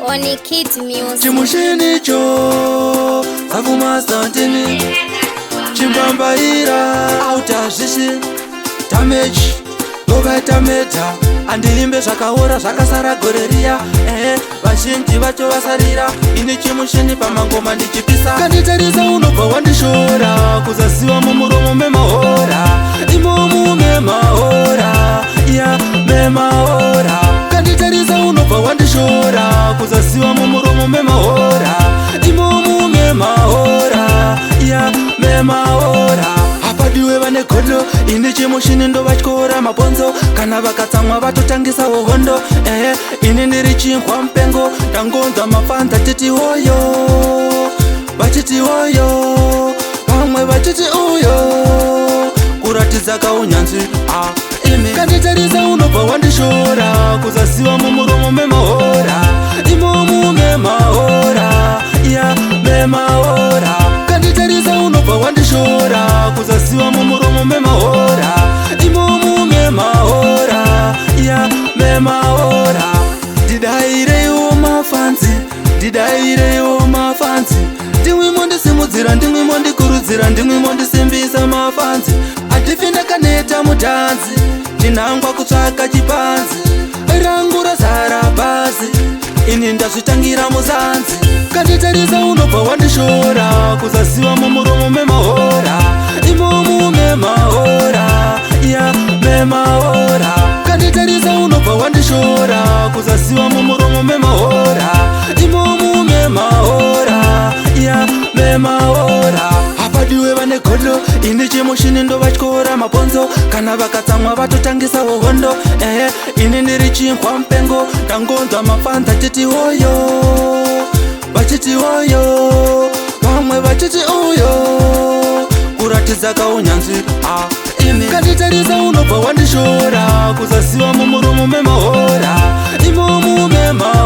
Oni Kids Music. Chimushini cho Sakumastantini Chimbambaira Auta zishi Damage Govaita meta Andilimbe zvakaora zvakasara goreria vazhinji vacho vasarira ini chimushini pamangoma ndichipisa kanditarisa unobva wandishora kuzaziva mumuromo memahora imomu memahora ya memahora kanditarisa unobva wandishora kuzaziva mumuromo memahora imomu memahora ya memahora apadiwe vane godo ini chimushini ndovatyora mabonzo kana vakatsamwa vatotangisa hohondo ini ndiri chingwa mupengo ndangonza mafanza titi hoyo vachiti hoyo vamwe vachiti uyo kuratidza kaunyanzvi imi kanditarisa unobva wandishora kuzaziva mumuromo memahora imomu memahora ya memahora kanditarisa unobva wandishora kuzaziva mumuromo memahora imomu memahora ya memahora didairewo mafanzi didairewo mafanzi ndimwimo ndisimudzira ndimwimo ndikurudzira ndimwimo ndisimbisa mafanzi hatifi ndakaneta mutanzi ndinhangwa kutsvaka chipanzi rangu razara bhazi ini ndazvitangira muzanzi kanditarisa unobva wandishora kuzaziva mumuromo memahora imomu memahora ya memahora kanditarisa unobva wandishora kuzaziva mumuromo memahora imomu memahora ya memahora apadiwe vane godo ini chimushini ndovatyora mabonzo kana vakatsamwa vatotangisa hohondo ini ndiri chingwa mupengo ndangonzwa mafanza titi hoyo vachiti hoyo vamwe vachiti uyo kuratidza kaunyanzvi imi kanditarisa unobva wandishora kuzaziva mumuromo memahora imomu memahora